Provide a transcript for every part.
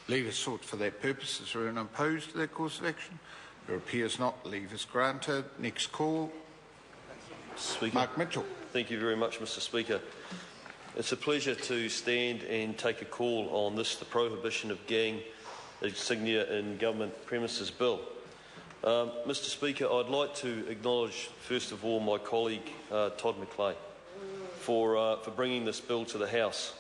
Leave is sought for that purpose. Is there anyone opposed to that course of action? There appears not. Leave is granted. Next call. Speaker. Mark Mitchell. Thank you very much, Mr. Speaker. It's a pleasure to stand and take a call on this, the Prohibition of Gang Insignia in Government Premises Bill. Mr. Speaker, I'd like to acknowledge, first of all, my colleague Todd McLeay for bringing this bill to the House.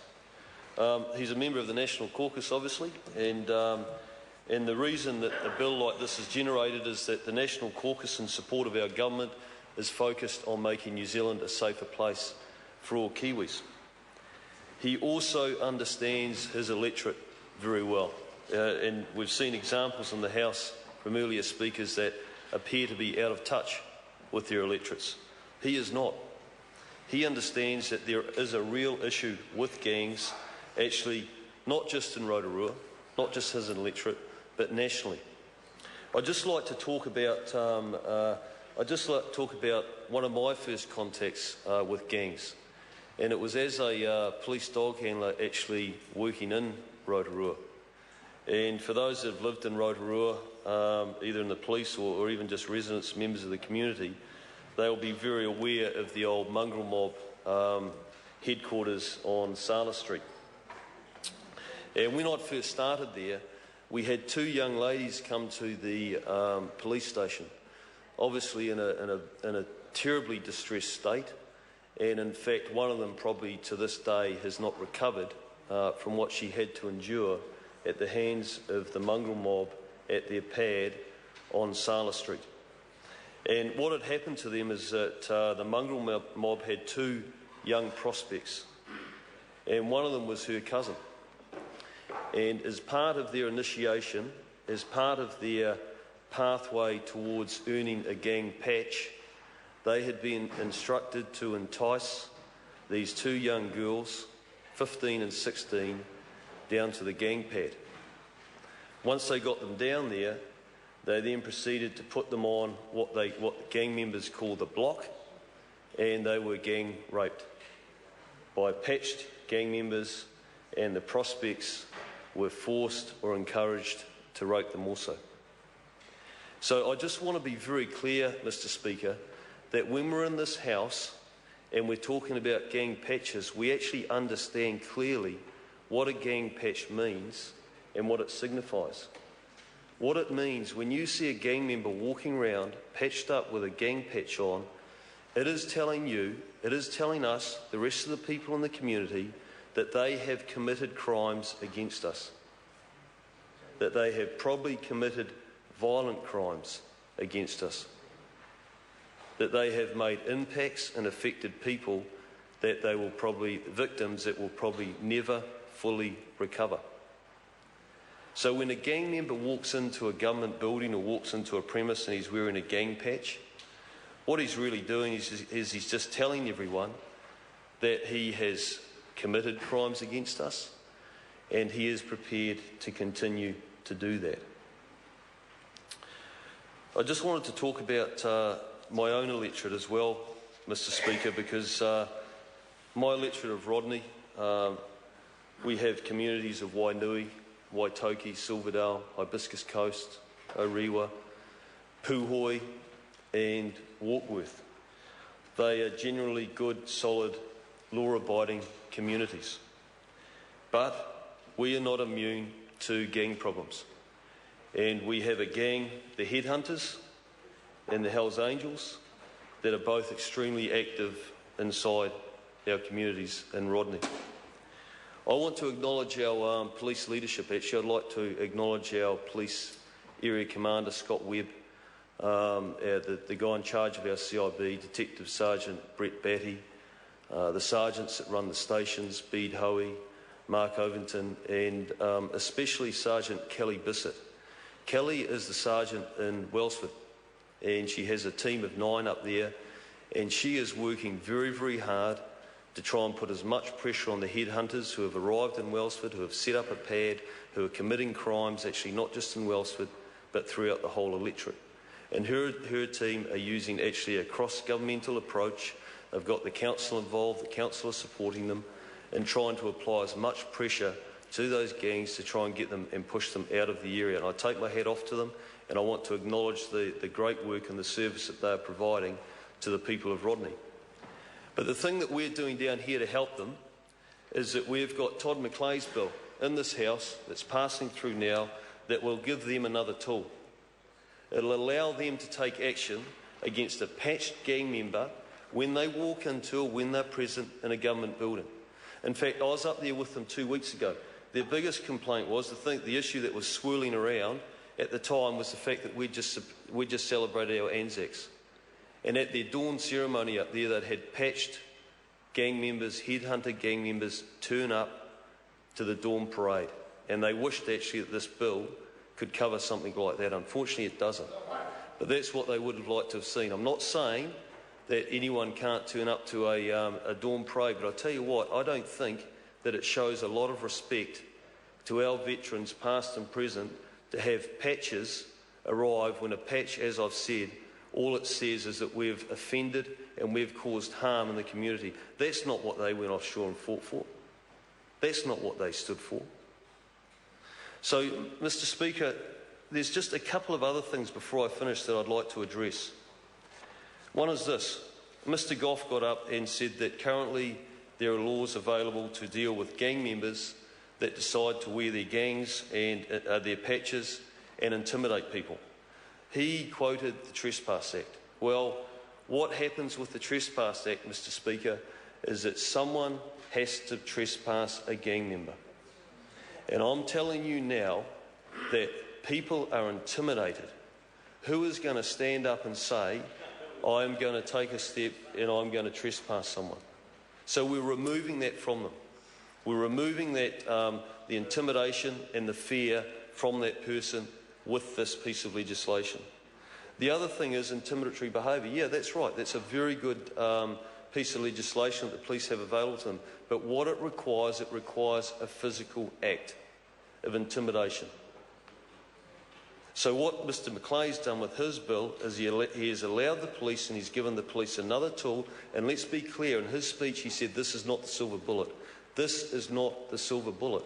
He's a member of the National Caucus, obviously, and the reason that a bill like this is generated is that the National Caucus, in support of our government, is focused on making New Zealand a safer place for all Kiwis. He also understands his electorate very well, and we've seen examples in the House from earlier speakers that appear to be out of touch with their electorates. He is not. He understands that there is a real issue with gangs, actually not just in Rotorua, not just his electorate, but nationally. I'd just like to talk about one of my first contacts with gangs, and it was as a police dog handler actually working in Rotorua. And for those that have lived in Rotorua, either in the police or even just residents, members of the community, they will be very aware of the old mongrel mob headquarters on Sala Street. And when I first started there, we had two young ladies come to the police station, obviously in a terribly distressed state, and in fact one of them probably to this day has not recovered from what she had to endure at the hands of the mongrel mob at their pad on Sala Street. And what had happened to them is that the mongrel mob had two young prospects, and one of them was her cousin. And as part of their initiation, as part of their pathway towards earning a gang patch, they had been instructed to entice these two young girls, 15 and 16, down to the gang pad. Once they got them down there, they then proceeded to put them on what the gang members call the block, and they were gang raped by patched gang members, and the prospects were forced or encouraged to rape them also. So I just want to be very clear, Mr. Speaker, that when we're in this House and we're talking about gang patches, we actually understand clearly what a gang patch means and what it signifies. What it means, when you see a gang member walking around patched up with a gang patch on, it is telling you, it is telling us, the rest of the people in the community, that they have committed crimes against us, that they have probably committed violent crimes against us, that they have made impacts and affected people that they will probably, victims that will probably never fully recover. So when a gang member walks into a government building or walks into a premise and he's wearing a gang patch, what he's really doing is he's just telling everyone that he has committed crimes against us, and he is prepared to continue to do that. I just wanted to talk about my own electorate as well, Mr. Speaker, because my electorate of Rodney, we have communities of Wainui, Waitoki, Silverdale, Hibiscus Coast, Orewa, Puhoi and Warkworth. They are generally good, solid, law-abiding communities. But we are not immune to gang problems. And we have a gang, the Headhunters and the Hells Angels, that are both extremely active inside our communities in Rodney. I want to acknowledge our police leadership. Actually, I'd like to acknowledge our police area commander, Scott Webb, the guy in charge of our CIB, Detective Sergeant Brett Batty, the sergeants that run the stations, Bede Hoey, Mark Overton, and especially Sergeant Kelly Bissett. Kelly is the sergeant in Wellsford, and she has a team of 9 up there, and she is working very, very hard to try and put as much pressure on the headhunters who have arrived in Wellsford, who have set up a pad, who are committing crimes, actually not just in Wellsford, but throughout the whole electorate. And her team are using actually a cross-governmental approach. They've got the council involved, the council is supporting them, and trying to apply as much pressure to those gangs to try and get them and push them out of the area. And I take my hat off to them, and I want to acknowledge the great work and the service that they are providing to the people of Rodney. But the thing that we're doing down here to help them is that we've got Todd McClay's bill in this House that's passing through now that will give them another tool. It'll allow them to take action against a patched gang member when they walk into or when they're present in a government building. In fact, I was up there with them 2 weeks ago. Their biggest complaint was, the issue that was swirling around at the time was the fact that we just celebrated our Anzacs. And at their dawn ceremony up there, they'd had patched gang members, headhunted gang members, turn up to the dawn parade. And they wished actually that this bill could cover something like that. Unfortunately, it doesn't. But that's what they would have liked to have seen. I'm not saying that anyone can't turn up to a dawn parade, but I tell you what, I don't think that it shows a lot of respect to our veterans, past and present, to have patches arrive when a patch, as I've said, all it says is that we've offended and we've caused harm in the community. That's not what they went offshore and fought for. That's not what they stood for. So, Mr. Speaker, there's just a couple of other things before I finish that I'd like to address. One is this. Mr. Goff got up and said that currently there are laws available to deal with gang members that decide to wear their gangs and their patches and intimidate people. He quoted the Trespass Act. Well, what happens with the Trespass Act, Mr. Speaker, is that someone has to trespass a gang member. And I'm telling you now that people are intimidated. Who is going to stand up and say, I'm going to take a step and I'm going to trespass someone? So we're removing that from them. We're removing that, the intimidation and the fear from that person with this piece of legislation. The other thing is intimidatory behaviour. Yeah, that's right. That's a very good piece of legislation that the police have available to them. But what it requires a physical act of intimidation. So what Mr. McClay's done with his bill is he has allowed the police, and he's given the police another tool. And let's be clear, in his speech he said this is not the silver bullet. This is not the silver bullet.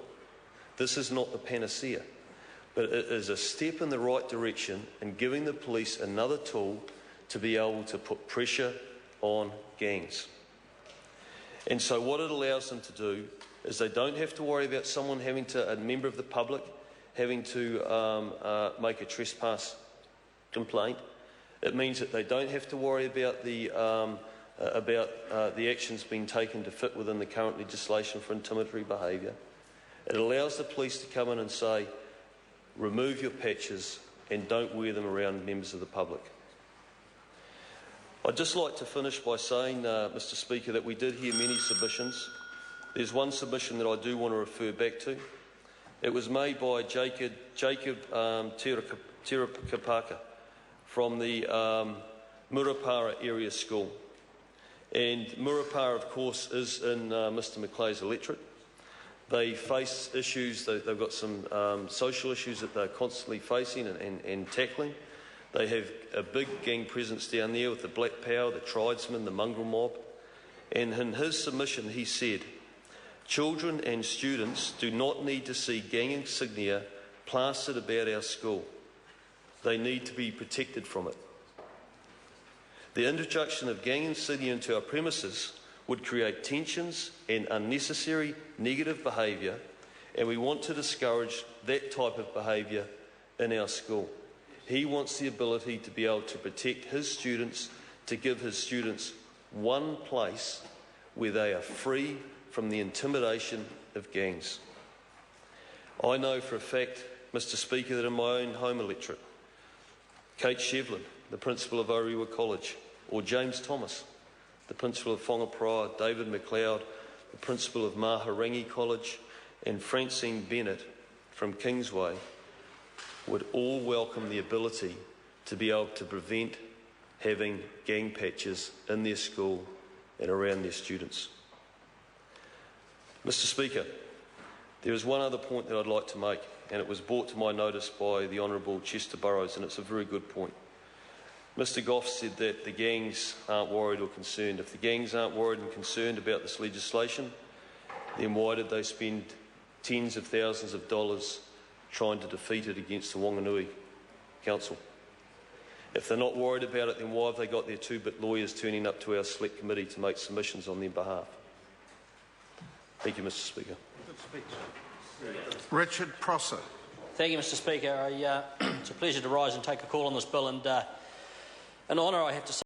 This is not the panacea. But it is a step in the right direction in giving the police another tool to be able to put pressure on gangs. And so what it allows them to do is they don't have to worry about someone a member of the public, having to make a trespass complaint. It means that they don't have to worry about the actions being taken to fit within the current legislation for intimidatory behaviour. It allows the police to come in and say, remove your patches and don't wear them around members of the public. I'd just like to finish by saying, Mr. Speaker, that we did hear many submissions. There's one submission that I do want to refer back to. It was made by Jacob Tirapaka from the Murupara area school. And Murupara, of course, is in Mr. McClay's electorate. They face issues, they've got some social issues that they're constantly facing and tackling. They have a big gang presence down there with the Black Power, the Tridesmen, the Mongrel Mob. And in his submission he said, children and students do not need to see gang insignia plastered about our school. They need to be protected from it. The introduction of gang insignia into our premises would create tensions and unnecessary negative behaviour, and we want to discourage that type of behaviour in our school. He wants the ability to be able to protect his students, to give his students one place where they are free from the intimidation of gangs. I know for a fact, Mr. Speaker, that in my own home electorate, Kate Shevlin, the principal of Orewa College, or James Thomas, the principal of Whangaparoa, David McLeod, the principal of Maharangi College, and Francine Bennett from Kingsway, would all welcome the ability to be able to prevent having gang patches in their school and around their students. Mr. Speaker, there is one other point that I'd like to make, and it was brought to my notice by the Honourable Chester Burrows, and it's a very good point. Mr. Goff said that the gangs aren't worried or concerned. If the gangs aren't worried and concerned about this legislation, then why did they spend tens of thousands of dollars trying to defeat it against the Wanganui Council. If they're not worried about it, then why have they got their two-bit lawyers turning up to our select committee to make submissions on their behalf? Thank you, Mr. Speaker. Richard Prosser. Thank you, Mr. Speaker. It's a pleasure to rise and take a call on this bill, and an honour, I have to say.